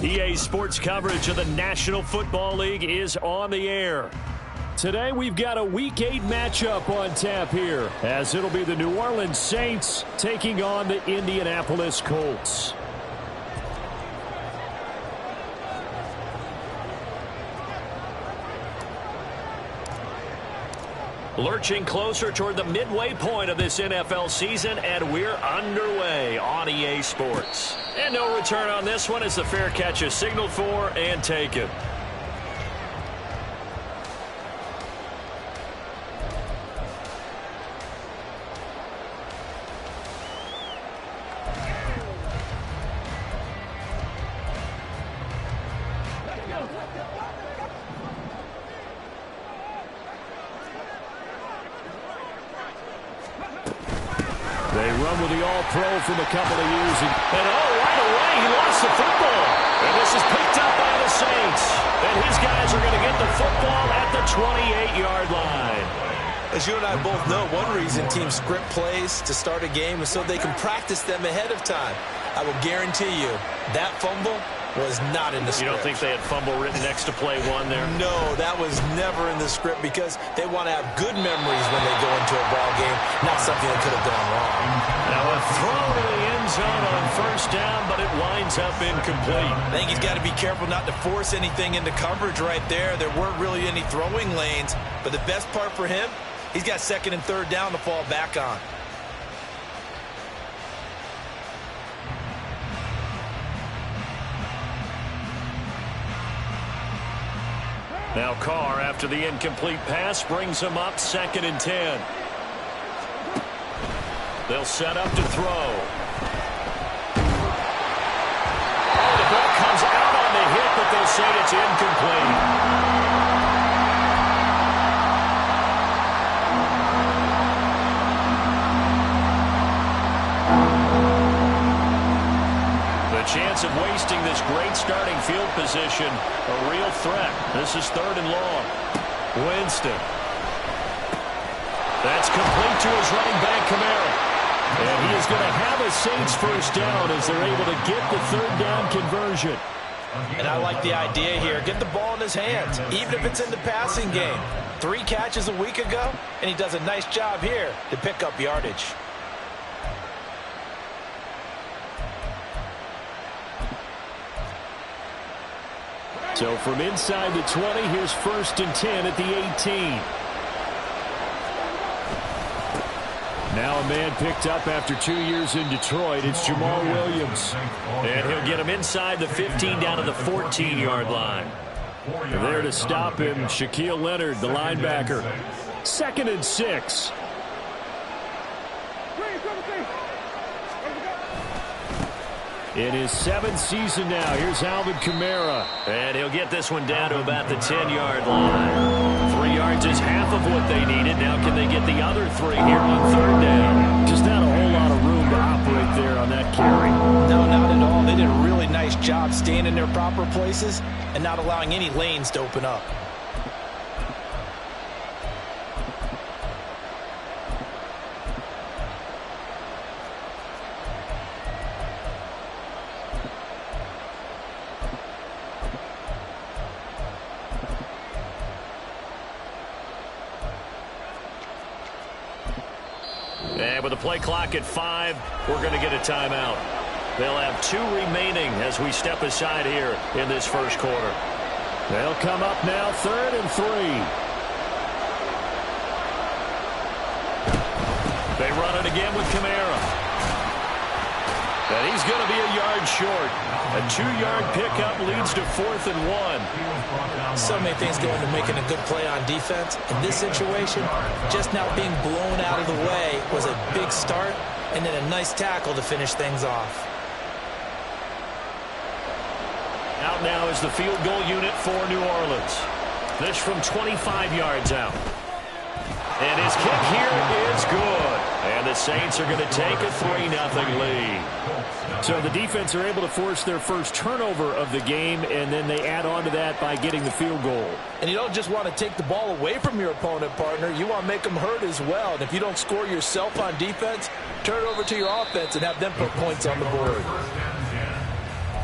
EA Sports coverage of the National Football League is on the air. Today we've got a Week 8 matchup on tap here, as it'll be the New Orleans Saints taking on the Indianapolis Colts. Lurching closer toward the midway point of this NFL season, and we're underway on EA Sports. And no return on this one as the fair catch is signaled for and taken. They run with the all-pro from a couple of years. And right away, he lost the football. And this is picked up by the Saints. And his guys are going to get the football at the 28-yard line. As you and I both know, one reason teams script plays to start a game is so they can practice them ahead of time. I will guarantee you that fumble was not in the script. You don't think they had fumble written next to play one there? No, that was never in the script because they want to have good memories when they go into a ball game, not something that could have gone wrong. Now a throw to the end zone on first down, but it winds up incomplete. I think he's got to be careful not to force anything into coverage right there. There weren't really any throwing lanes, but the best part for him, he's got second and third down to fall back on. Now Carr, after the incomplete pass, brings him up 2nd and 10. They'll set up to throw. Oh, the ball comes out on the hit, but they'll say it's incomplete. Chance of wasting this great starting field position, a real threat. This is 3rd and long. Winston. That's complete to his running back, Kamara. And he is going to have a Saints first down as they're able to get the 3rd down conversion. And I like the idea here. Get the ball in his hands, even if it's in the passing game. 3 catches a week ago, and he does a nice job here to pick up yardage. So from inside the 20, here's 1st and 10 at the 18. Now a man picked up after 2 years in Detroit. It's Jamal Williams. And he'll get him inside the 15 down to the 14-yard line. And there to stop him, Shaquille Leonard, the linebacker. 2nd and 6. In his 7th season now, here's Alvin Kamara. And he'll get this one down to about the 10-yard line. 3 yards is half of what they needed. Now can they get the other 3 here on 3rd down? Just not a whole lot of room to operate there on that carry. No, not at all. They did a really nice job staying in their proper places and not allowing any lanes to open up. And with the play clock at 5, we're going to get a timeout. They'll have 2 remaining as we step aside here in this first quarter. They'll come up now 3rd and 3. They run it again with Kamara. And he's going to be a yard short. A 2-yard pickup leads to 4th and 1. So many things go into making a good play on defense. In this situation, just now being blown out of the way was a big start, and then a nice tackle to finish things off. Out now is the field goal unit for New Orleans. This from 25 yards out. And his kick here is good. And the Saints are going to take a 3-0 lead. So the defense are able to force their first turnover of the game, and then they add on to that by getting the field goal. And you don't just want to take the ball away from your opponent, partner. You want to make them hurt as well. And if you don't score yourself on defense, turn it over to your offense and have them put points on the board.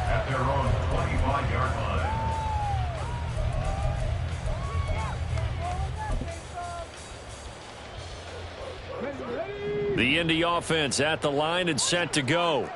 At their own 25. The Indy offense at the line and set to go.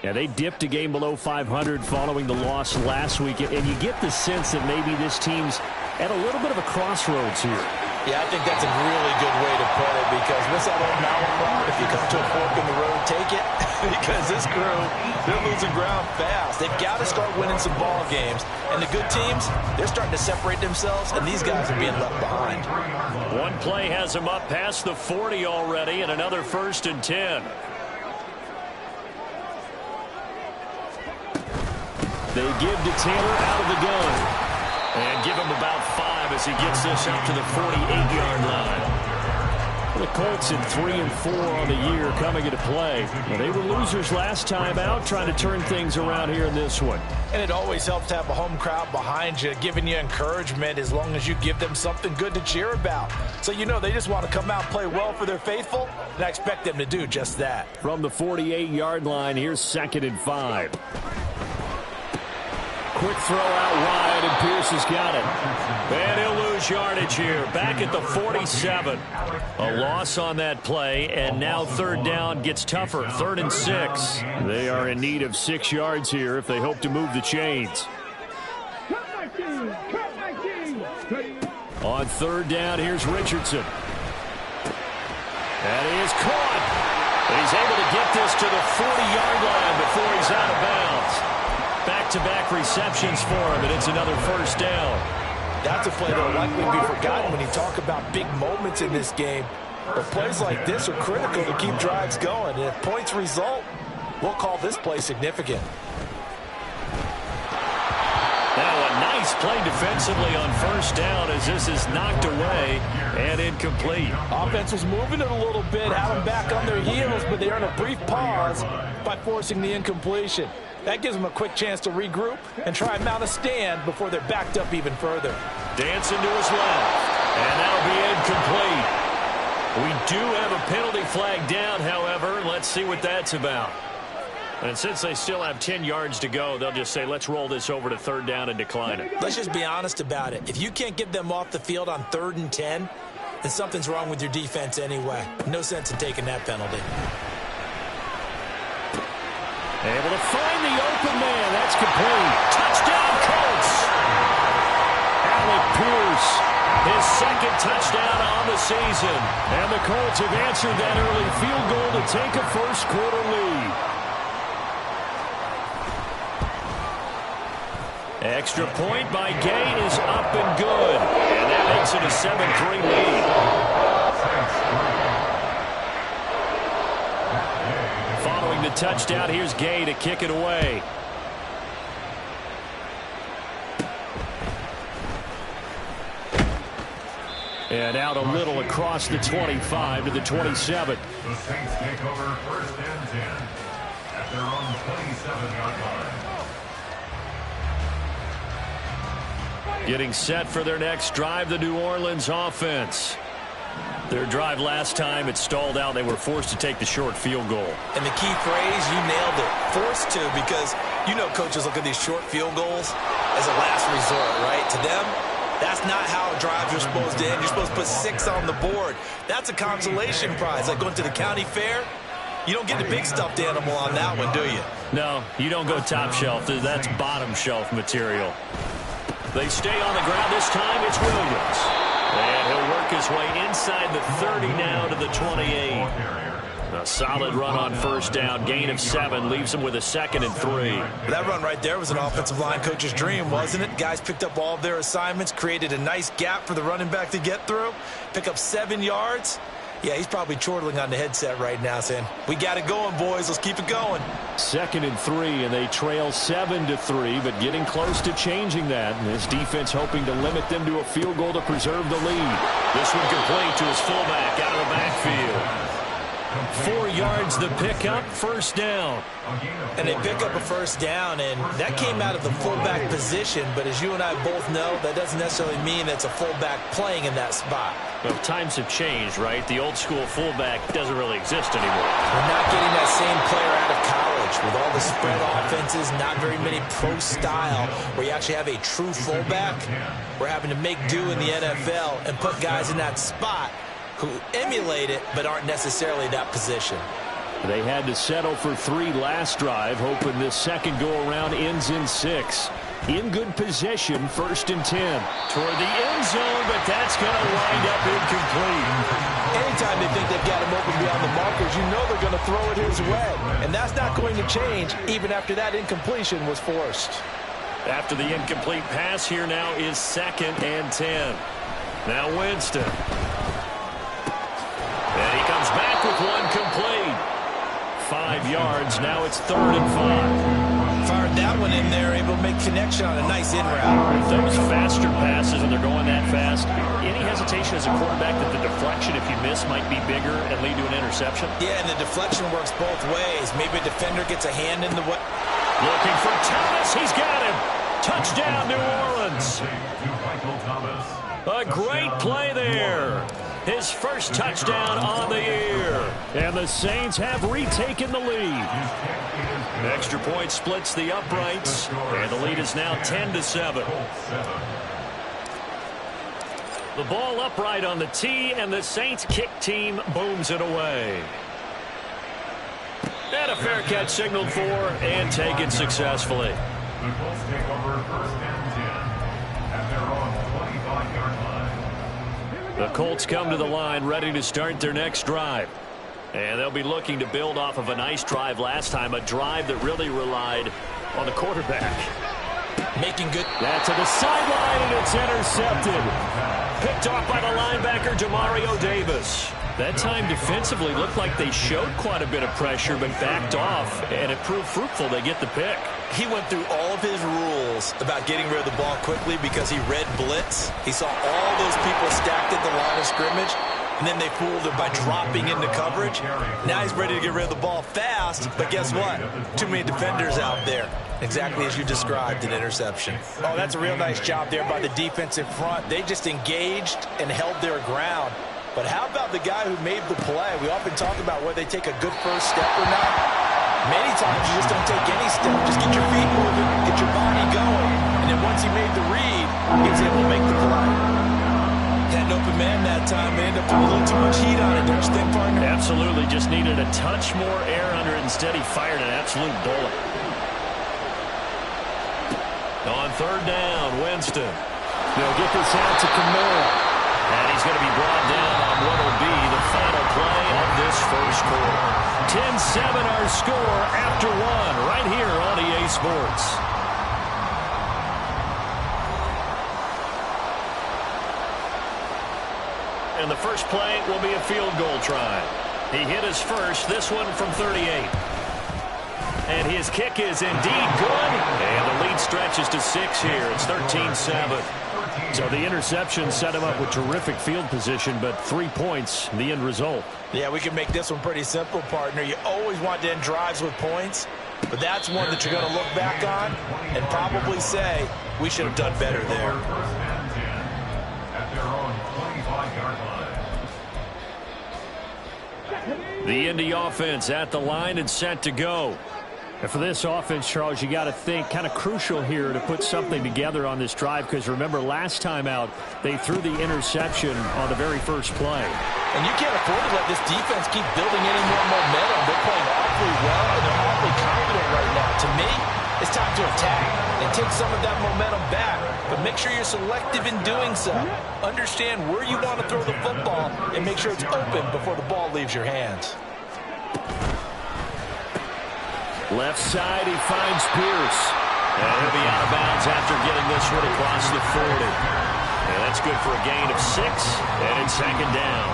Yeah, they dipped a game below 500 following the loss last week, and you get the sense that maybe this team's at a little bit of a crossroads here. Yeah, I think that's a really good way to put it, because what's that old mountain? If you come to a fork in the road, take it. Because this crew, they're losing ground fast. They've got to start winning some ball games. And the good teams, they're starting to separate themselves, and these guys are being left behind. One play has them up past the 40 already, and another 1st and 10. They give to Taylor out of the gun. And give him about 5 as he gets this up to the 48-yard line. The Colts in 3-4 on the year coming into play. Well, they were losers last time out, trying to turn things around here in this one. And it always helps to have a home crowd behind you, giving you encouragement as long as you give them something good to cheer about. So you know they just want to come out and play well for their faithful, and I expect them to do just that. From the 48-yard line, here's 2nd and 5. Quick throw out wide, and Pierce has got it. And he'll lose yardage here. Back at the 47. A loss on that play, and now 3rd down gets tougher. 3rd and 6. They are in need of 6 yards here if they hope to move the chains. On 3rd down, here's Richardson. And he is caught. And he's able to get this to the 40-yard line before he's out of bounds. Back-to-back receptions for him, and it's another 1st down. That's a play that will likely be forgotten when you talk about big moments in this game. But plays like this are critical to keep drives going. And if points result, we'll call this play significant. Now a nice play defensively on 1st down as this is knocked away and incomplete. Offense was moving it a little bit, had them back on their heels, but they earned a brief pause by forcing the incompletion. That gives them a quick chance to regroup and try and mount a stand before they're backed up even further. Dancing to his left, and that'll be incomplete. We do have a penalty flag down, however. Let's see what that's about. And since they still have 10 yards to go, they'll just say, let's roll this over to 3rd down and decline it. Let's just be honest about it. If you can't get them off the field on 3rd and 10, then something's wrong with your defense anyway. No sense in taking that penalty. Able to find the open man. That's complete. Touchdown, Colts! Alec Pierce. His 2nd touchdown on the season. And the Colts have answered that early field goal to take a 1st quarter lead. Extra point by Gay is up and good. And that makes it a 7-3 lead. Following the touchdown, here's Gay to kick it away. And out a little across the 25 to the 27. The Saints take over 1st and 10 at their own 27-yard line. Getting set for their next drive, the New Orleans offense. Their drive last time, it stalled out. They were forced to take the short field goal. And the key phrase, you nailed it. Forced to, because you know coaches look at these short field goals as a last resort, right? To them, that's not how drives are supposed to end. You're supposed to put 6 on the board. That's a consolation prize. Like going to the county fair, you don't get the big stuffed animal on that one, do you? No, you don't go top shelf. That's bottom shelf material. They stay on the ground. This time it's Williams. And he'll work his way inside the 30 now to the 28. A solid run on 1st down. Gain of 7 leaves him with a 2nd and 3. That run right there was an offensive line coach's dream, wasn't it? Guys picked up all of their assignments, created a nice gap for the running back to get through, pick up 7 yards. Yeah, he's probably chortling on the headset right now saying, we got it going, boys. Let's keep it going. 2nd and 3, and they trail 7-3, but getting close to changing that. And this defense hoping to limit them to a field goal to preserve the lead. This one complete to his fullback out of the backfield. 4 yards the pickup, 1st down. And they pick up a 1st down, and that came out of the fullback position. But as you and I both know, that doesn't necessarily mean it's a fullback playing in that spot. Well, times have changed, right? The old school fullback doesn't really exist anymore. We're not getting that same player out of college. With all the spread offenses, not very many pro style where you actually have a true fullback. We're having to make do in the NFL and put guys in that spot who emulate it but aren't necessarily that position. They had to settle for 3 last drive, hoping this second go-around ends in 6. In good position, 1st and 10. Toward the end zone, but that's going to wind up incomplete. Anytime they think they've got him open beyond the markers, you know they're going to throw it his way. And that's not going to change even after that incompletion was forced. After the incomplete pass, here now is 2nd and 10. Now Winston. And he comes back with one complete. 5 yards. Now it's 3rd and 5. Fired that one in there, able to make connection on a nice in route. Those faster passes, and they're going that fast. Any hesitation as a quarterback that the deflection, if you miss, might be bigger and lead to an interception? Yeah, and the deflection works both ways. Maybe a defender gets a hand in the way. Looking for Thomas. He's got him. Touchdown, New Orleans. A great play there. His first touchdown on the year. And the Saints have retaken the lead. Extra point splits the uprights, and the lead is now 10-7. The ball upright on the tee, and the Saints kick team booms it away. And a fair catch signaled for and taken successfully. The Colts take over 1st and 10 at their own 25-yard line. The Colts come to the line ready to start their next drive. And they'll be looking to build off of a nice drive last time, a drive that really relied on the quarterback. Making good. That to the sideline, and it's intercepted. Picked off by the linebacker, Demario Davis. That time defensively looked like they showed quite a bit of pressure, but backed off, and it proved fruitful. They get the pick. He went through all of his rules about getting rid of the ball quickly because he read blitz. He saw all those people stacked at the line of scrimmage, and then they fooled him by dropping into coverage. Now he's ready to get rid of the ball fast, but guess what? Too many defenders out there. Exactly as you described, an interception. Oh, that's a real nice job there by the defensive front. They just engaged and held their ground. But how about the guy who made the play? We often talk about whether they take a good first step or not. Many times you just don't take any step. Just get your feet moving, get your body going. And then once he made the read, he was able to make the play. Had an open man that time. They ended up putting a little too much heat on it, don't you think, partner? Absolutely. Just needed a touch more air under it. Instead, he fired an absolute bullet. On 3rd down, Winston. They'll get this out to Kamara. And he's going to be brought down on what will be the final play of this first quarter. 10-7 our score after 1 right here on EA Sports. And the first play will be a field goal try. He hit his first, this one from 38. And his kick is indeed good. And the lead stretches to 6 here. It's 13-7. So the interception set him up with terrific field position, but 3 points, the end result. Yeah, we can make this one pretty simple, partner. You always want to end drives with points, but that's one that you're going to look back on and probably say, we should have done better there. 1st and 10 at their own 25-yard line. The Indy offense at the line and set to go. And for this offense, Charles, you got to think kind of crucial here to put something together on this drive, because remember last time out they threw the interception on the very first play. And you can't afford to let this defense keep building any more momentum. They're playing awfully well, and they're awfully confident right now. To me, it's time to attack and take some of that momentum back. But make sure you're selective in doing so. Understand where you want to throw the football and make sure it's open before the ball leaves your hands. Left side, he finds Pierce. And he'll be out of bounds after getting this one across the 40. And that's good for a gain of 6, and it's 2nd down.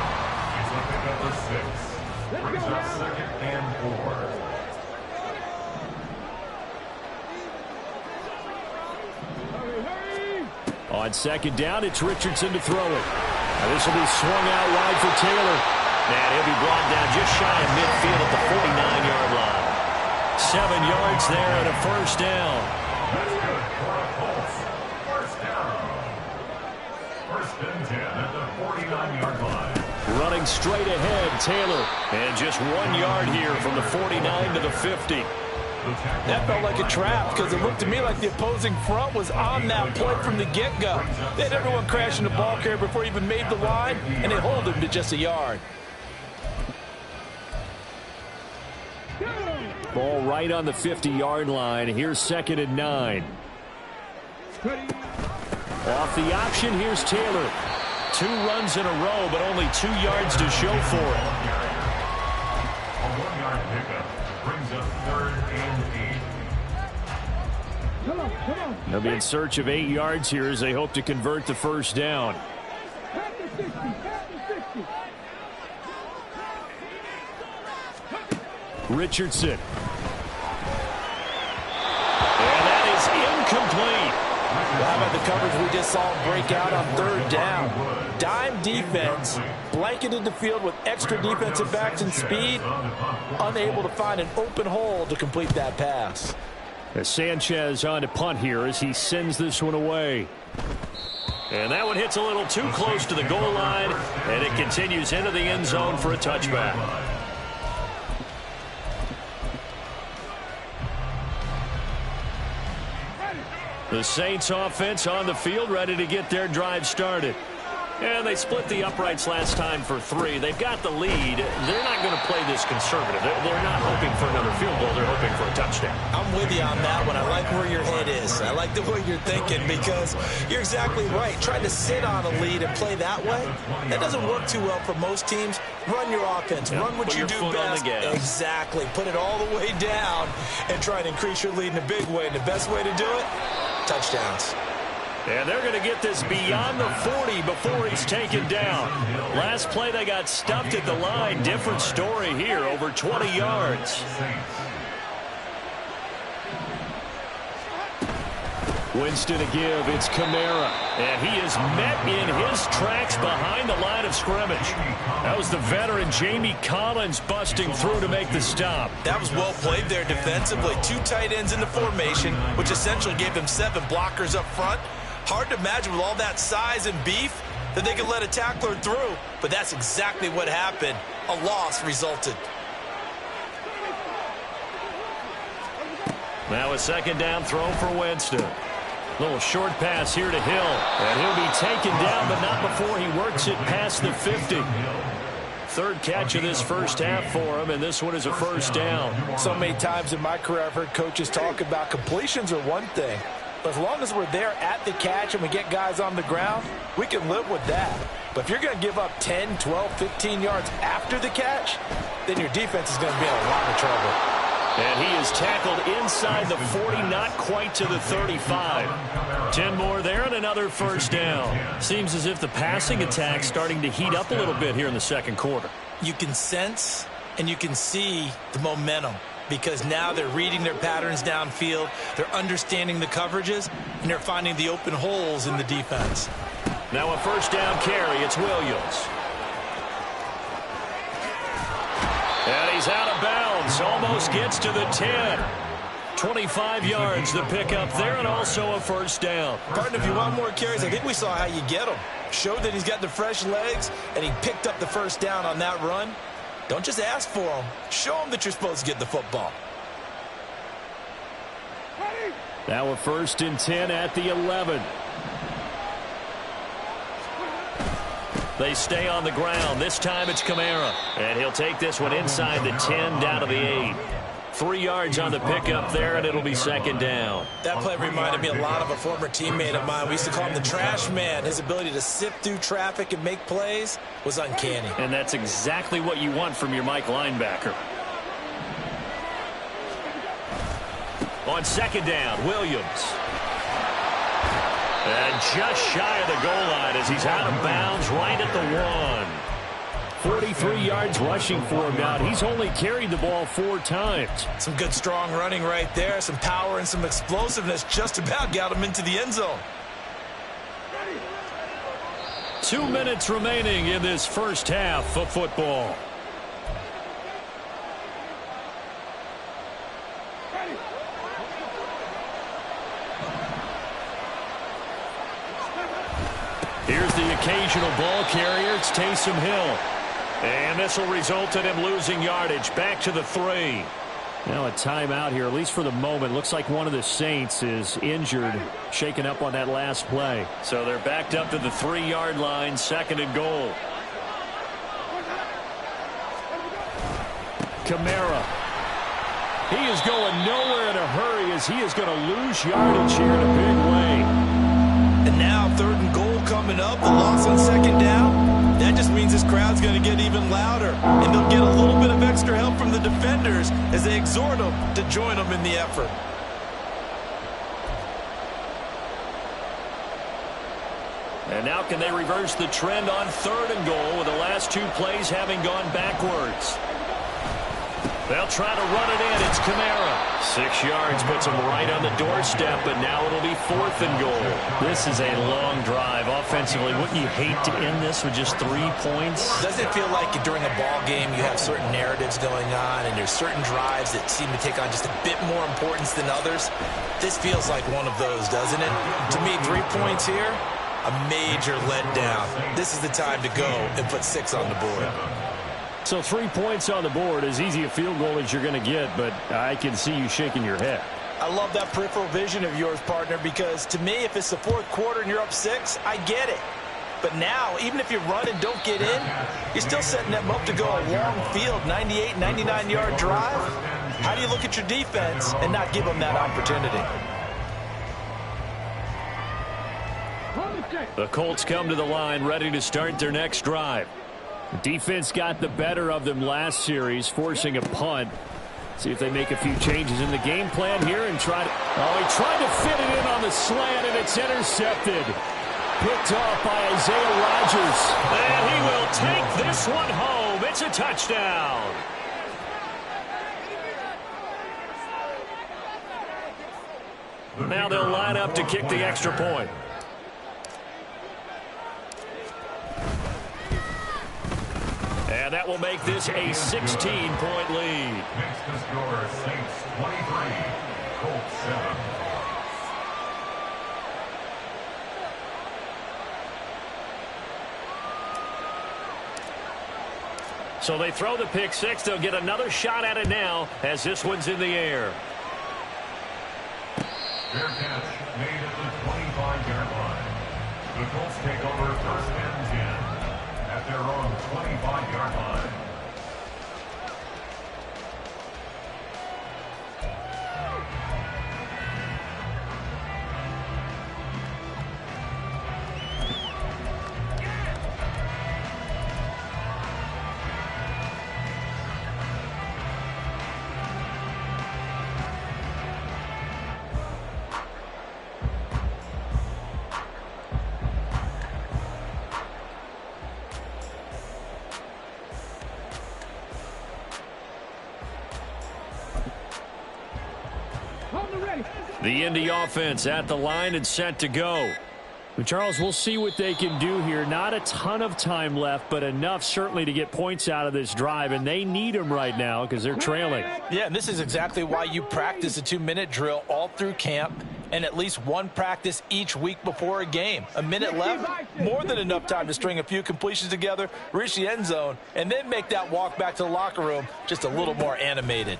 He's looking at the 6. Brings up 2nd and 4. On 2nd down, it's Richardson to throw it. Now this will be swung out wide for Taylor. And he'll be brought down just shy of midfield at the 49-yard line. 7 yards there and a 1st down. That's good for a Colts. 1st down. 1st and 10 at the 49-yard line. Running straight ahead, Taylor. And just 1 yard here from the 49 to the 50. That felt like a trap because it looked to me like the opposing front was on that play from the get-go. They had everyone crashing the ball carrier before he even made the line, and they hold him to just a yard. Ball right on the 50-yard line. Here's 2nd and 9. Off the option, here's Taylor. 2 runs in a row, but only 2 yards to show for it. A 1-yard pickup brings up 3rd and 8. They'll be in search of 8 yards here as they hope to convert the first down. Richardson. And that is incomplete. How about the coverage we just saw break out on 3rd down? Dime defense, blanketed the field with extra defensive backs and speed, unable to find an open hole to complete that pass. As Sanchez on to punt here as he sends this one away. And that one hits a little too close to the goal line, and it continues into the end zone for a touchback. The Saints offense on the field, ready to get their drive started. And they split the uprights last time for 3. They've got the lead. They're not going to play this conservative. They're not hoping for another field goal. They're hoping for a touchdown. I'm with you on that one. I like where your head is. I like the way you're thinking because you're exactly right. Trying to sit on a lead and play that way, that doesn't work too well for most teams. Run your offense. Run what you do best. Exactly. Put it all the way down and try and increase your lead in a big way. And the best way to do it, touchdowns. And they're going to get this beyond the 40 before he's taken down. Last play, they got stuffed at the line. Different story here, over 20 yards. Winston to give. It's Kamara. And he is met in his tracks behind the line of scrimmage. That was the veteran Jamie Collins busting through to make the stop. That was well played there defensively. 2 tight ends in the formation, which essentially gave them 7 blockers up front. Hard to imagine with all that size and beef that they could let a tackler through, but that's exactly what happened. A loss resulted. Now a 2nd down throw for Winston. Little short pass here to Hill, and he'll be taken down, but not before he works it past the 50. 3rd catch of this first half for him, and this one is a first down. So many times in my career I've heard coaches talk about completions are one thing. But as long as we're there at the catch and we get guys on the ground, we can live with that. But if you're going to give up 10, 12, 15 yards after the catch, then your defense is going to be in a lot of trouble. And he is tackled inside the 40, not quite to the 35. 10 more there and another first down. Seems as if the passing attack's starting to heat up a little bit here in the 2nd quarter. You can sense and you can see the momentum, because now they're reading their patterns downfield, they're understanding the coverages, and they're finding the open holes in the defense. Now a first down carry, it's Williams. And he's out of bounds, almost gets to the 10. 25 yards, the pickup there, and also a first down. Partner, if you want more carries, I think we saw how you get them. Showed that he's got the fresh legs, and he picked up the first down on that run. Don't just ask for them. Show them that you're supposed to get the football. Now a 1st and 10 at the 11. They stay on the ground. This time it's Kamara. And he'll take this one inside the 10 down to the 8. 3 yards on the pickup there, and it'll be 2nd down. That play reminded me a lot of a former teammate of mine. We used to call him the trash man. His ability to sift through traffic and make plays was uncanny. And that's exactly what you want from your Mike linebacker. On 2nd down, Williams. And just shy of the goal line as he's out of bounds right at the 1. 43 yards rushing for him now. He's only carried the ball 4 times. Some good strong running right there. Some power and some explosiveness just about got him into the end zone. 2 minutes remaining in this first half of football. Here's the occasional ball carrier. It's Taysom Hill. And this will result in him losing yardage back to the 3. Now a timeout here, at least for the moment. Looks like one of the Saints is injured, shaken up on that last play. So they're backed up to the 3-yard line, 2nd and goal. Kamara. He is going nowhere in a hurry as he is going to lose yardage here in a big way. And now 3rd and goal coming up. The loss on 2nd down. That just means this crowd's going to get even louder. And they'll get a little bit of extra help from the defenders as they exhort them to join them in the effort. And now can they reverse the trend on 3rd and goal with the last 2 plays having gone backwards? They'll try to run it in. It's Kamara. 6 yards puts him right on the doorstep, but now it'll be 4th and goal. This is a long drive. Offensively, wouldn't you hate to end this with just 3 points? Does it feel like during a ball game you have certain narratives going on and there's certain drives that seem to take on just a bit more importance than others? This feels like one of those, doesn't it? To me, 3 points here, a major letdown. This is the time to go and put 6 on the board. So 3 points on the board, as easy a field goal as you're going to get, but I can see you shaking your head. I love that peripheral vision of yours, partner, because to me, if it's the 4th quarter and you're up 6, I get it. But now, even if you run and don't get in, you're still setting them up to go a long field, 98, 99-yard drive. How do you look at your defense and not give them that opportunity? The Colts come to the line ready to start their next drive. The defense got the better of them last series, forcing a punt. See if they make a few changes in the game plan here and try to... Oh, he tried to fit it in on the slant, and it's intercepted. Picked off by Isaiah Rodgers. And he will take this one home. It's a touchdown. Now they'll line up to kick the extra point. And that will make this a 16-point lead. Makes the score Saints 23, Colts 7. So they throw the pick 6. They'll get another shot at it now as this one's in the air. Fair catch made at the 25-yard line. The Colts take over 1st and 10 at their own 25-yard line. The Indy offense at the line and set to go. But Charles, we'll see what they can do here. Not a ton of time left, but enough certainly to get points out of this drive, and they need them right now because they're trailing. Yeah, and this is exactly why you practice a 2-minute drill all through camp and at least one practice each week before a game. A minute left, more than enough time to string a few completions together, reach the end zone, and then make that walk back to the locker room just a little more animated.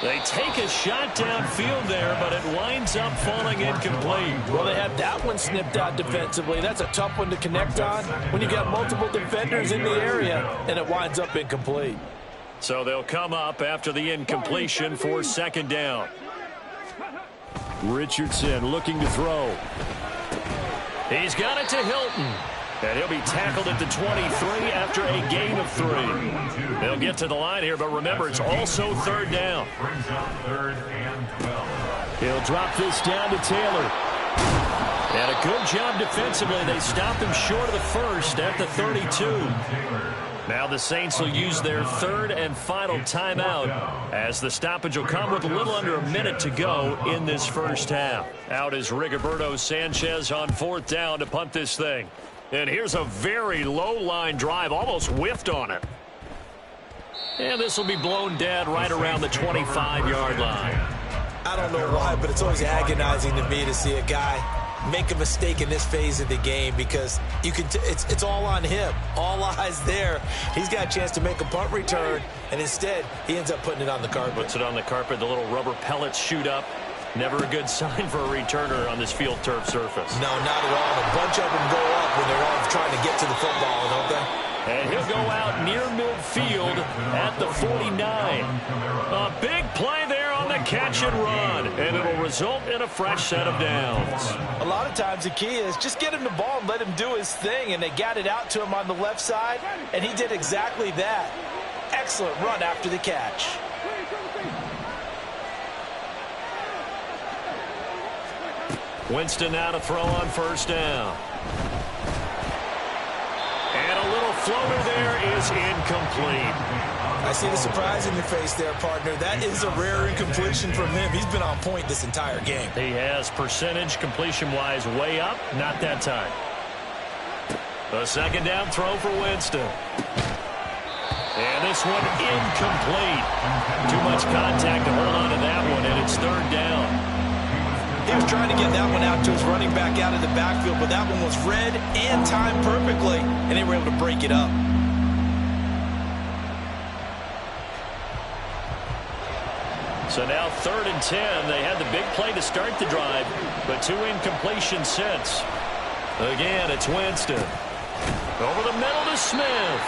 They take a shot downfield there, but it winds up falling incomplete. Well, they had that one snipped out defensively. That's a tough one to connect on when you got multiple defenders in the area, and it winds up incomplete. So they'll come up after the incompletion for 2nd down. Richardson looking to throw. He's got it to Hilton. And he'll be tackled at the 23 after a gain of 3. They'll get to the line here, but remember, it's also 3rd down. Brings up 3rd and 12. He'll drop this down to Taylor. And a good job defensively. They stopped him short of the 1st at the 32. Now the Saints will use their 3rd and final timeout as the stoppage will come with a little under a minute to go in this first half. Out is Rigoberto Sanchez on 4th down to punt this thing. And here's a very low-line drive, almost whiffed on it. And this will be blown dead right around the 25-yard line. I don't know why, but it's always agonizing to me to see a guy make a mistake in this phase of the game because it's all on him. All eyes there. He's got a chance to make a punt return, and instead he ends up putting it on the carpet. Puts it on the carpet. The little rubber pellets shoot up. Never a good sign for a returner on this field turf surface. No, not at all. A bunch of them go up when they're all trying to get to the football, don't they? And he'll go out near midfield at the 49. A big play there on the catch and run, and it'll result in a fresh set of downs. A lot of times the key is just get him the ball and let him do his thing, and they got it out to him on the left side, and he did exactly that. Excellent run after the catch. Winston now to throw on first down. And a little floater there is incomplete. I see the surprise in your face there, partner. That is a rare incompletion from him. He's been on point this entire game. He has percentage completion-wise way up. Not that time. A second down throw for Winston. And this one incomplete. Too much contact to hold on to that one, and it's third down. He was trying to get that one out to his running back out of the backfield, but that one was read and timed perfectly, and they were able to break it up. So now 3rd and 10. They had the big play to start the drive, but 2 incompletions since. Again, it's Winston. Over the middle to Smith.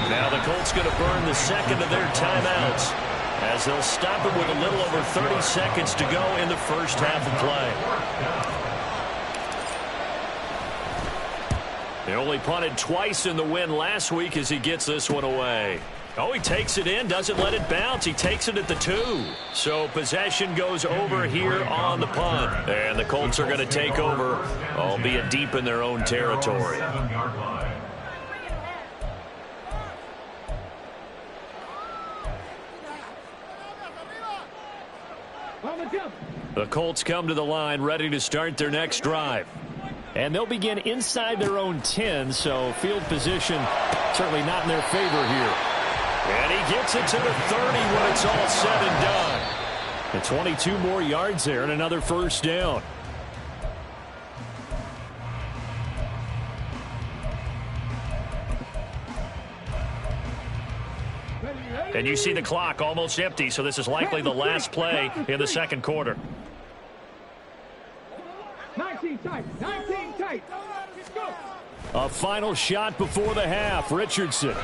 Now the Colts going to burn the second of their timeouts, as they'll stop it with a little over 30 seconds to go in the first half of play. They only punted twice in the win last week as he gets this one away. Oh, he takes it in, doesn't let it bounce. He takes it at the 2. So possession goes over here on the punt. And the Colts are going to take over, albeit deep in their own territory. The Colts come to the line ready to start their next drive. And they'll begin inside their own 10, so field position certainly not in their favor here. And he gets it to the 30 when it's all said and done. And 22 more yards there and another first down. And you see the clock almost empty, so this is likely the last play in the second quarter. 19 tight. A final shot before the half. Richardson.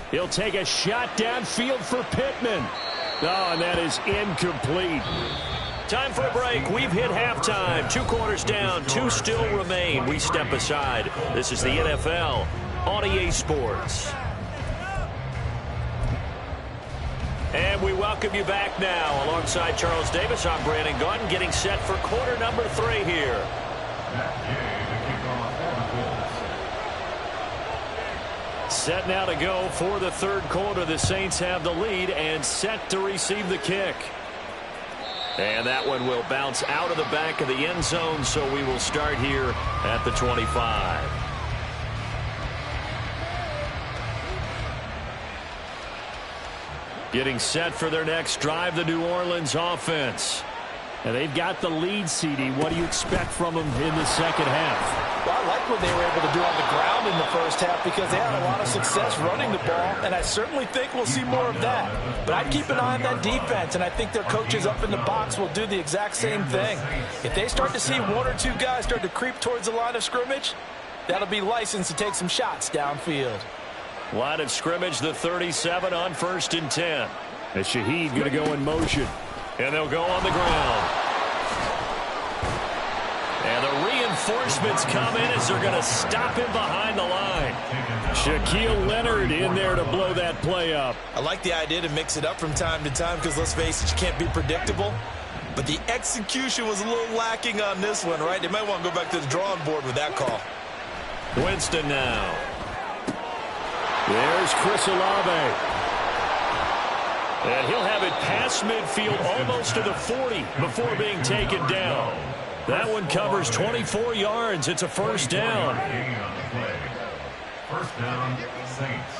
He'll take a shot downfield for Pittman. Oh, and that is incomplete. Time for a break. We've hit halftime. 2 quarters down. 2 still remain. We step aside. This is the NFL on EA Sports. And we welcome you back now. Alongside Charles Davis, I'm Brandon Gaudin, getting set for quarter number 3 here. Set now to go for the third quarter. The Saints have the lead and set to receive the kick. And that one will bounce out of the back of the end zone, so we will start here at the 25. Getting set for their next drive, the New Orleans offense. And they've got the lead, CD. What do you expect from them in the second half? Well, I like what they were able to do on the ground in the first half because they had a lot of success running the ball, and I certainly think we'll see more of that. But I'd keep an eye on that defense, and I think their coaches up in the box will do the exact same thing. If they start to see 1 or 2 guys start to creep towards the line of scrimmage, that'll be licensed to take some shots downfield. Line of scrimmage, the 37 on 1st and 10. And Shaheed going to go in motion. And they'll go on the ground. And the reinforcements come in as they're going to stop him behind the line. Shaquille Leonard in there to blow that play up. I like the idea to mix it up from time to time because, let's face it, you can't be predictable. But the execution was a little lacking on this one, right? They might want to go back to the drawing board with that call. Winston now. There's Chris Olave. And he'll have it past midfield almost to the 40 before being taken down. That one covers 24 yards. It's a first down. First down, Saints.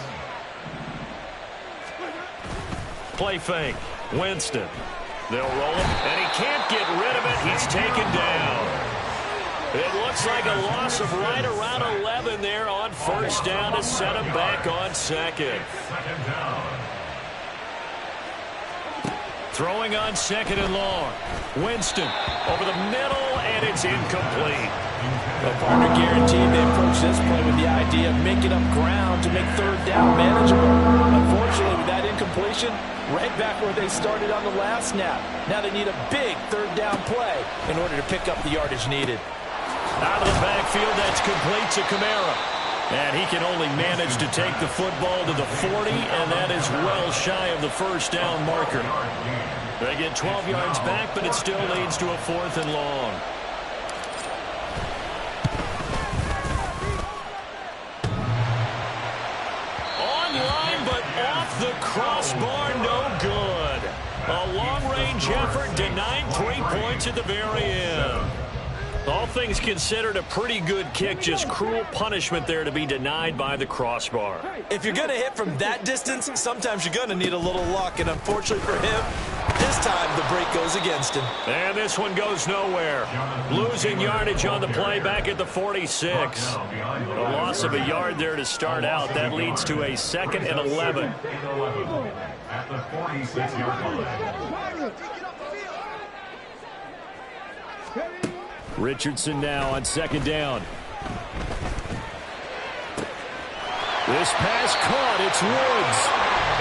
Play fake. Winston. They'll roll him, and he can't get rid of it. He's taken down. It looks like a loss of right around 11 there on first down to set him back on second. Throwing on second and long. Winston over the middle, and it's incomplete. The partner guaranteed they approach this play with the idea of making up ground to make third down manageable. Unfortunately, with that incompletion, right back where they started on the last snap. Now they need a big third down play in order to pick up the yardage needed. Out of the backfield, that's complete to Kamara. And he can only manage to take the football to the 40, and that is well shy of the first down marker. They get 12 yards back, but it still leads to a 4th and long. Online, but off the crossbar, no good. A long-range effort denied 3 points at the very end. All things considered, a pretty good kick, just cruel punishment there to be denied by the crossbar. If you're going to hit from that distance, sometimes you're going to need a little luck, and unfortunately for him, this time the break goes against him. And this one goes nowhere. Losing yardage on the play back at the 46. A loss of a yard there to start out. That leads to a 2nd and 11. At the 46-yard line. Richardson now on second down. This pass caught. It's Woods.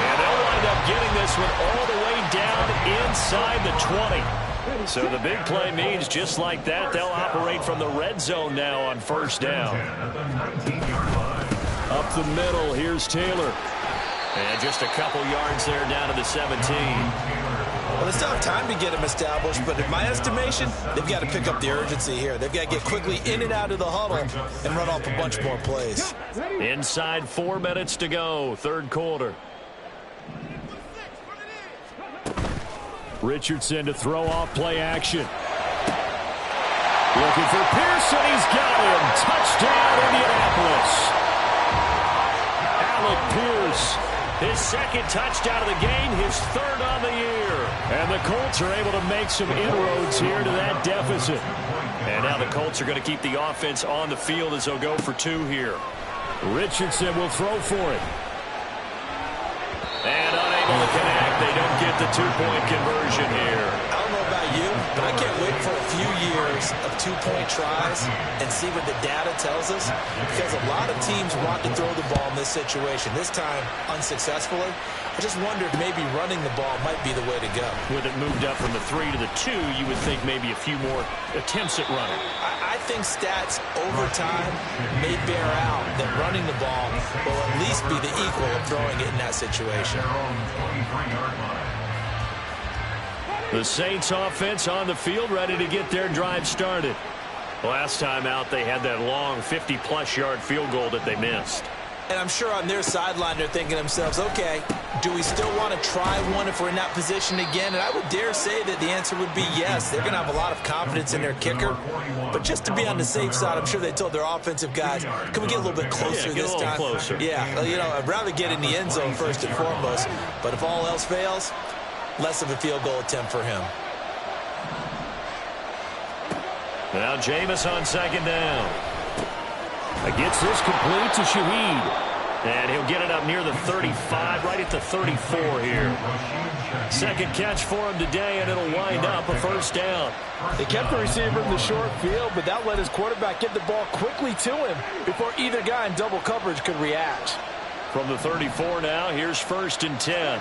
And they'll wind up getting this one all the way down inside the 20. So the big play means just like that, they'll operate from the red zone now on first down. Up the middle, here's Taylor. And just a couple yards there down to the 17. Well, it's not time to get him established, but in my estimation, they've got to pick up the urgency here. They've got to get quickly in and out of the huddle and run off a bunch more plays. Inside 4 minutes to go, third quarter. Richardson to throw off play action. Looking for Pearson. He's got him. Touchdown, Indianapolis. Alec Pierce. His 2nd touchdown of the game, his 3rd on the year. And the Colts are able to make some inroads here to that deficit. And now the Colts are going to keep the offense on the field as they'll go for 2 here. Richardson will throw for it. And unable to connect. They don't get the 2-point conversion here. I don't know about you, but I can't wait for a few years of 2-point tries and see what the data tells us, because a lot of teams want to throw the ball in this situation. This time, unsuccessfully. I just wonder if maybe running the ball might be the way to go. With it moved up from the 3 to the 2, you would think maybe a few more attempts at running. I think stats over time may bear out that running the ball will at least be the equal of throwing it in that situation. The Saints offense on the field ready to get their drive started. Last time out, they had that long 50-plus yard field goal that they missed. And I'm sure on their sideline they're thinking to themselves, okay, do we still want to try one if we're in that position again? And I would dare say that the answer would be yes. They're going to have a lot of confidence in their kicker. But just to be on the safe side, I'm sure they told their offensive guys, can we get a little bit closer this time? Closer. Yeah, you know, I'd rather get in the end zone first and foremost. But if all else fails, less of a field goal attempt for him. Now Jameis on second down. Gets this complete to Shaheed. And he'll get it up near the 35, right at the 34 here. 2nd catch for him today, and it'll wind up a first down. They kept the receiver in the short field, but that let his quarterback get the ball quickly to him before either guy in double coverage could react. From the 34 now, here's 1st and 10.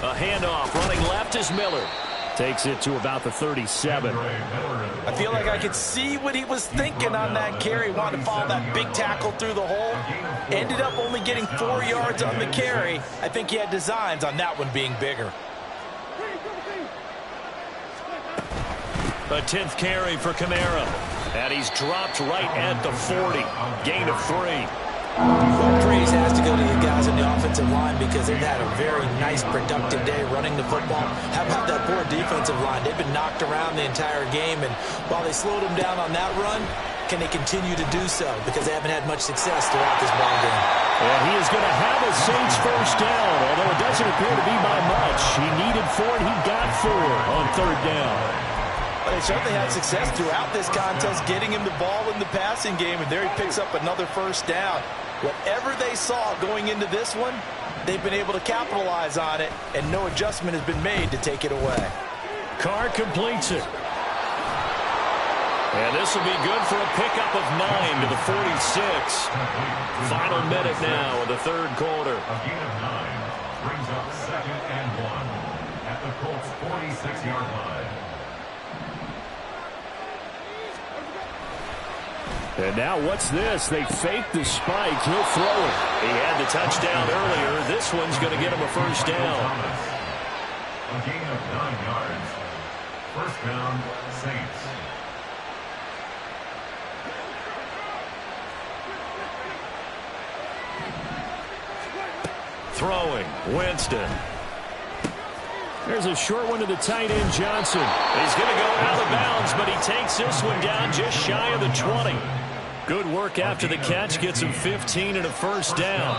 A handoff, running left is Miller. Takes it to about the 37. I feel like I could see what he was thinking on that carry. Wanted to follow that big tackle through the hole. Ended up only getting 4 yards on the carry. I think he had designs on that one being bigger. A 10th carry for Kamara. And he's dropped right at the 40. Gain of 3. Well, praise has to go to the guys in the offensive line because they've had a very nice, productive day running the football. How about that poor defensive line? They've been knocked around the entire game, and while they slowed them down on that run, can they continue to do so? Because they haven't had much success throughout this ball game. And he is going to have a Saints first down, although it doesn't appear to be by much. He needed 4, and he got 4 on 3rd down. They certainly had success throughout this contest, getting him the ball in the passing game, and there he picks up another first down. Whatever they saw going into this one, they've been able to capitalize on it, and no adjustment has been made to take it away. Carr completes it. And this will be good for a pickup of 9 to the 46. Final minute now of the third quarter. A gain of 9 brings up 2nd and 1 at the Colts' 46-yard line. And now what's this? They fake the spike. He'll throw it. He had the touchdown earlier. This one's going to get him a first down. A gain of 9 yards. First down, Saints. Throwing, Winston. There's a short one to the tight end, Johnson. He's going to go out of bounds, but he takes this one down just shy of the 20. Good work after the catch. Gets him 15 and a first down.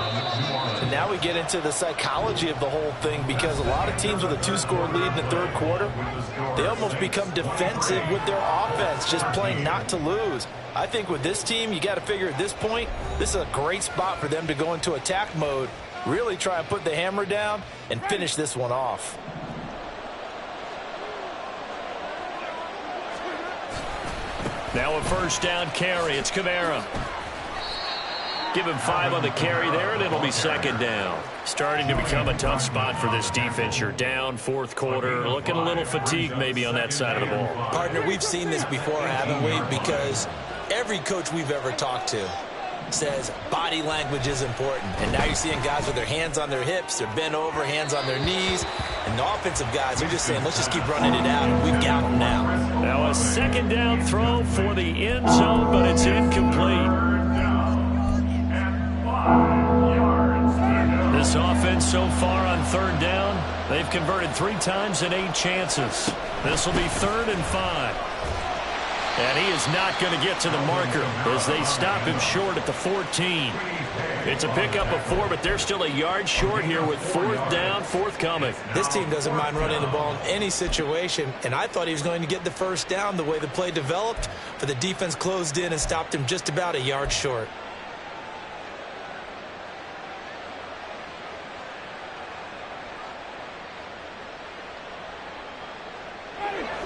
And now we get into the psychology of the whole thing, because a lot of teams with a 2-score lead in the third quarter, they almost become defensive with their offense, just playing not to lose. I think with this team, you got to figure at this point, this is a great spot for them to go into attack mode, really try and put the hammer down and finish this one off. Now a first down carry. It's Kamara. Give him 5 on the carry there, and it'll be second down. Starting to become a tough spot for this defense. You're down fourth quarter. Looking a little fatigued maybe on that side of the ball. Partner, we've seen this before, haven't we? Because every coach we've ever talked to says body language is important. And now you're seeing guys with their hands on their hips, they're bent over, hands on their knees. And the offensive guys are just saying, let's just keep running it out. We've got them now. Now a second down throw for the end zone, but it's incomplete. This offense so far on third down, they've converted 3 times in 8 chances. This will be 3rd and 5. And he is not going to get to the marker as they stop him short at the 14. It's a pickup of 4, but they're still a yard short here with 4th down, forthcoming. This team doesn't mind running the ball in any situation, and I thought he was going to get the first down the way the play developed, but the defense closed in and stopped him just about a yard short.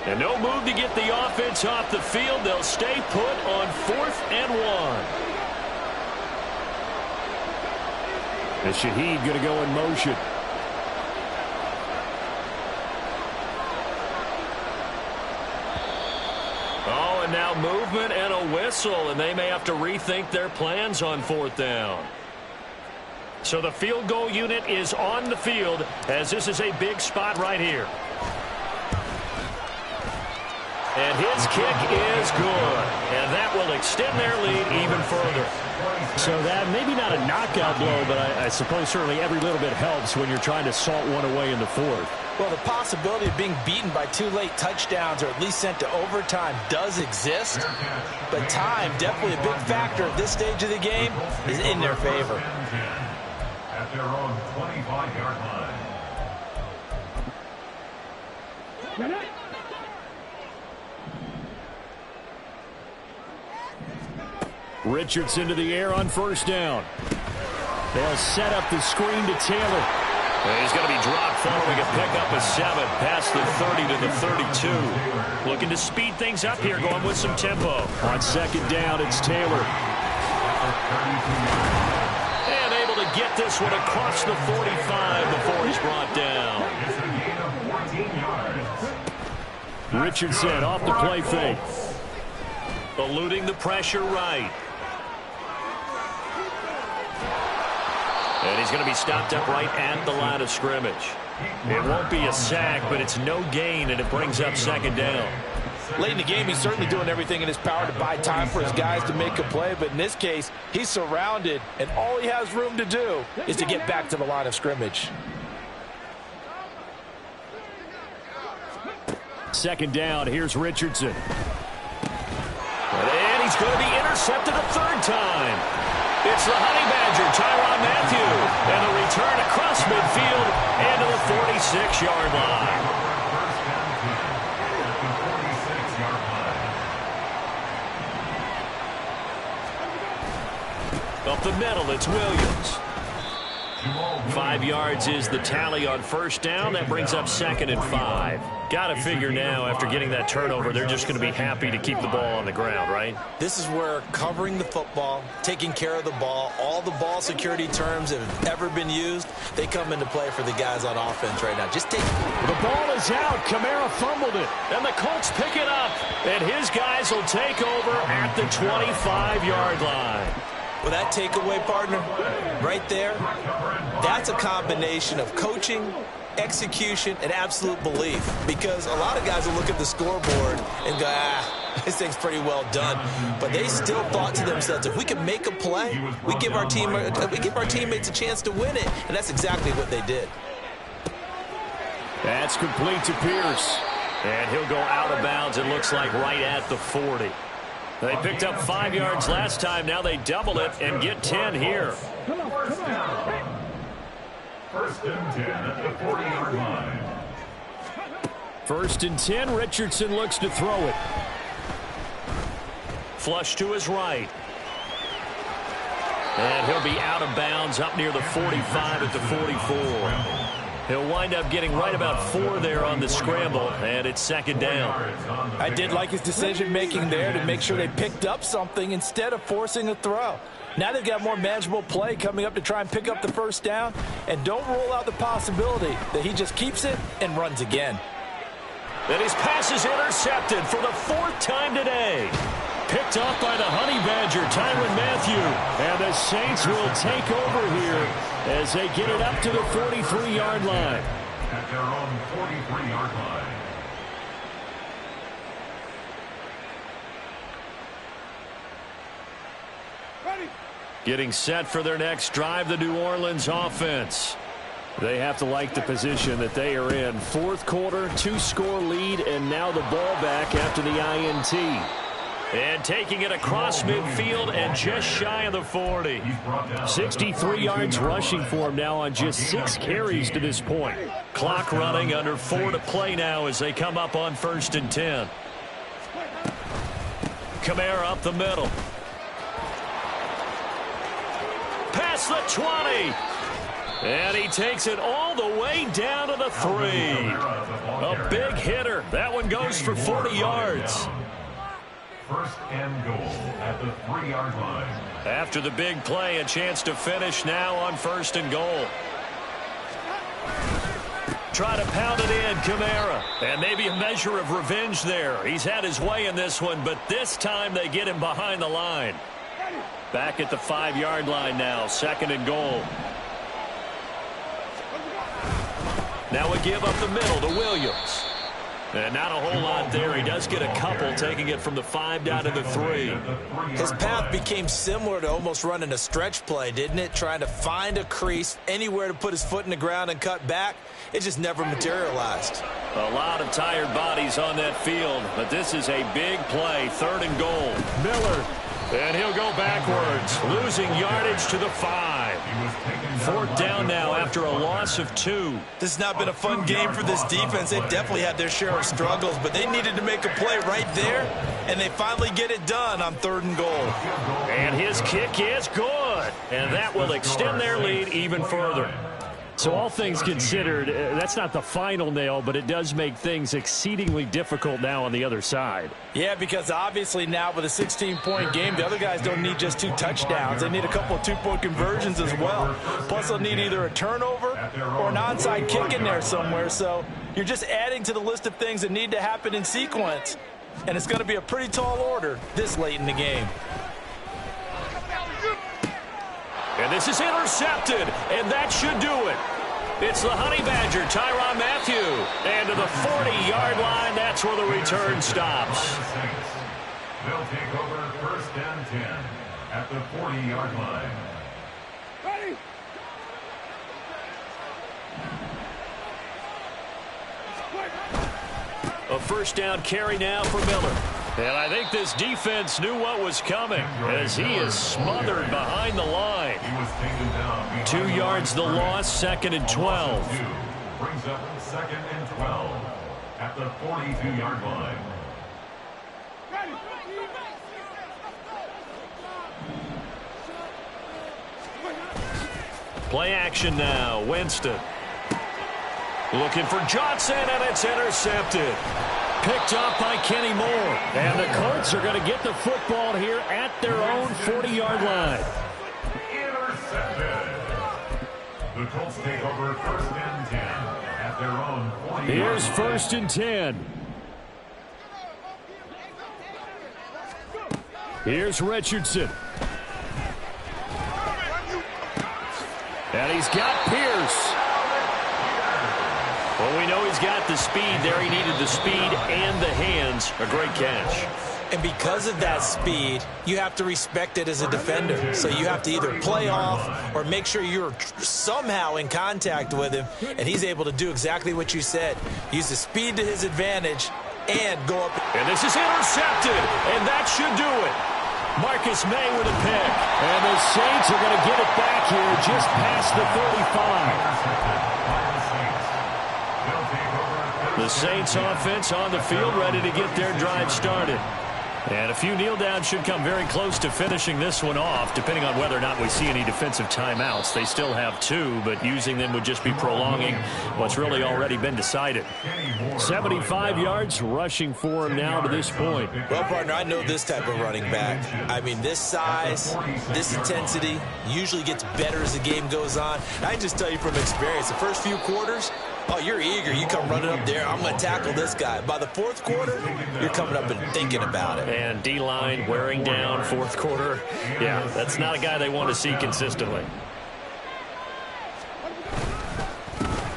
And no move to get the offense off the field. They'll stay put on 4th and 1. And Shaheed going to go in motion. Oh, and now movement and a whistle, and they may have to rethink their plans on 4th down. So the field goal unit is on the field, as this is a big spot right here. And his kick is good. And that will extend their lead even further. So that maybe not a knockout blow, but I suppose certainly every little bit helps when you're trying to salt one away in the 4th. Well, the possibility of being beaten by 2 late touchdowns or at least sent to overtime does exist. But time, definitely a big factor at this stage of the game, is in their favor. At their own 25-yard line. Richardson to the air on first down. They'll set up the screen to Taylor. And he's going to be dropped following a pickup of 7 past the 30 to the 32. Looking to speed things up here, going with some tempo. On second down, it's Taylor. And able to get this one across the 45 before he's brought down. Richardson off the play fake. Eluding the pressure right. And he's going to be stopped up right at the line of scrimmage. It won't be a sack, but it's no gain, and it brings up second down. Late in the game, he's certainly doing everything in his power to buy time for his guys to make a play, but in this case, he's surrounded, and all he has room to do is to get back to the line of scrimmage. Second down, here's Richardson. And he's going to be intercepted a 3rd time. It's the Honey Badger, Tyrann Mathieu, and a return across midfield and to the 46-yard line. middle. It's Williams. 5 yards is the tally on first down. That brings up 2nd and 5. Got to figure now, after getting that turnover, they're just going to be happy to keep the ball on the ground, right? This is where covering the football, taking care of the ball, all the ball security terms that have ever been used, they come into play for the guys on offense right now. Just take the ball is out. Kamara fumbled it, and the Colts pick it up, and his guys will take over at the 25-yard line. Well, that takeaway, partner, right there, that's a combination of coaching, execution, and absolute belief. Because a lot of guys will look at the scoreboard and go, this thing's pretty well done. But they still thought to themselves, if we can make a play, we give our teammates a chance to win it. And that's exactly what they did. That's complete to Pierce. And he'll go out of bounds, it looks like, right at the 40. They picked up 5 yards last time. Now they double it and get 10 here. First and 10 at the 40-yard line. 1st and 10. Richardson looks to throw it. Flush to his right. And he'll be out of bounds up near the 45 at the 44. He'll wind up getting right about 4 there on the scramble, and it's 2nd down. I did like his decision-making there to make sure they picked up something instead of forcing a throw. Now they've got more manageable play coming up to try and pick up the first down, and don't rule out the possibility that he just keeps it and runs again. And his pass is intercepted for the 4th time today. Picked off by the Honey Badger, Tyrann Mathieu. And the Saints will take over here as they get it up to the 43-yard line. At their own 43-yard line. Getting set for their next drive, the New Orleans offense. They have to like the position that they are in. 4th quarter, 2-score lead, and now the ball back after the INT. And taking it across midfield and just shy of the 40. 63 yards rushing for him now on just 6 carries to this point. Clock running, under 4 to play now as they come up on 1st and 10. Kamara up the middle. Past the 20. And he takes it all the way down to the 3. A big hitter. That one goes for 40 yards. 1st and goal at the 3-yard line. After the big play, a chance to finish now on 1st and goal. Try to pound it in, Kamara. And maybe a measure of revenge there. He's had his way in this one, but this time they get him behind the line. Back at the 5-yard line now, 2nd and goal. Now a give up the middle to Williams. And not a whole lot there. He does get a couple, taking it from the 5 down to the 3. His path became similar to almost running a stretch play, didn't it? Trying to find a crease, anywhere to put his foot in the ground and cut back. It just never materialized. A lot of tired bodies on that field, but this is a big play. 3rd and goal. Miller. And he'll go backwards, losing yardage to the 5. 4th down now after a loss of 2. This has not been a fun game for this defense. They've definitely had their share of struggles, but they needed to make a play right there, and they finally get it done on 3rd and goal. And his kick is good, and that will extend their lead even further. So all things considered, that's not the final nail, but it does make things exceedingly difficult now on the other side. Yeah, because obviously now with a 16-point game, the other guys don't need just 2 touchdowns. They need a couple of 2-point conversions as well. Plus, they'll need either a turnover or an onside kick in there somewhere. So you're just adding to the list of things that need to happen in sequence. And it's going to be a pretty tall order this late in the game. And this is intercepted, and that should do it. It's the Honey Badger, Tyrann Mathieu. And to the 40-yard line, that's where the return stops. They'll take over 1st and 10 at the 40-yard line. Ready? A 1st down carry now for Miller. And I think this defense knew what was coming as he is smothered behind the line. 2 yards the loss, 2nd and 12. Brings up 2nd and 12 at the 42-yard line. Play action now. Winston. Looking for Johnson, and it's intercepted. Picked off by Kenny Moore. And the Colts are going to get the football here at their own 40-yard line. Intercepted. The Colts take over 1st and 10 at their own 40-yard line. Here's 1st and 10. Here's Richardson. And he's got Pierce. Well, we know he's got the speed there. He needed the speed and the hands. A great catch. And because of that speed, you have to respect it as a defender. So you have to either play off or make sure you're somehow in contact with him. And he's able to do exactly what you said. Use the speed to his advantage and go up. And this is intercepted. And that should do it. Marcus May with a pick. And the Saints are going to get it back here just past the 35. The Saints offense on the field, ready to get their drive started. And a few kneel downs should come very close to finishing this one off, depending on whether or not we see any defensive timeouts. They still have 2, but using them would just be prolonging what's really already been decided. 75 yards rushing for him now to this point. Well, partner, I know this type of running back. I mean, this size, this intensity usually gets better as the game goes on. I can just tell you from experience, the first few quarters, oh, you're eager. You come running up there. I'm going to tackle this guy. By the 4th quarter, you're coming up and thinking about it. And D-line wearing down 4th quarter. Yeah, that's not a guy they want to see consistently.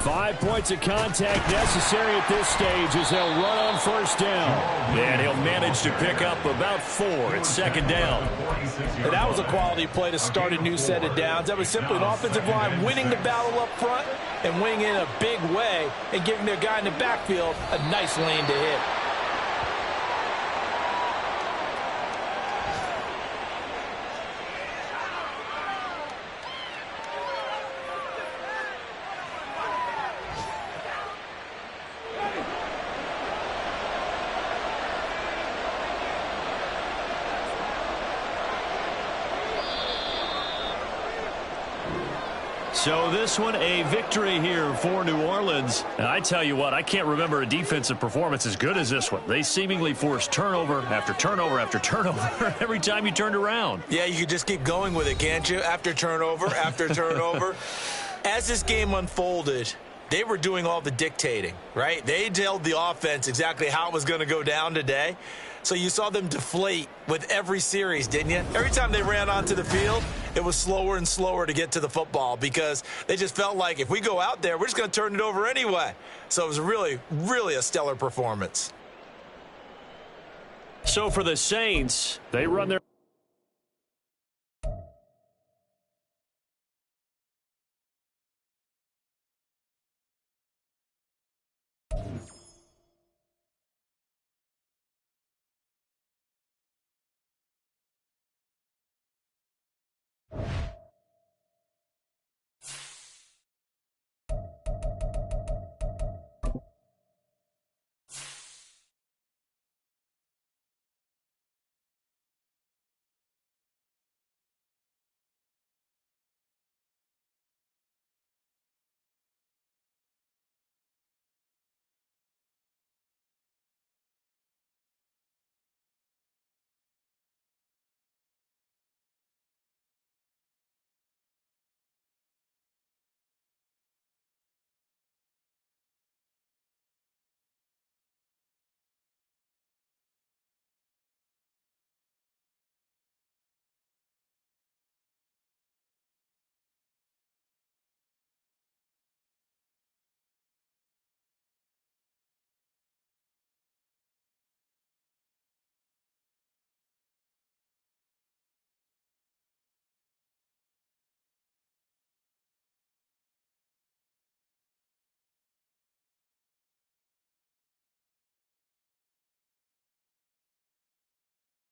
5 points of contact necessary at this stage as they'll run on 1st down. And he'll manage to pick up about 4 at 2nd down. And that was a quality play to start a new set of downs. That was simply an offensive line winning the battle up front and winning in a big way and giving their guy in the backfield a nice lane to hit. So this one, a victory here for New Orleans. And I tell you what, I can't remember a defensive performance as good as this one. They seemingly forced turnover after turnover after turnover every time you turned around. Yeah, you could just keep going with it, can't you? After turnover, after turnover. As this game unfolded, they were doing all the dictating, right? They told the offense exactly how it was going to go down today. So you saw them deflate with every series, didn't you? Every time they ran onto the field, it was slower and slower to get to the football because they just felt like if we go out there, we're just going to turn it over anyway. So it was really, really a stellar performance. So for the Saints, they run their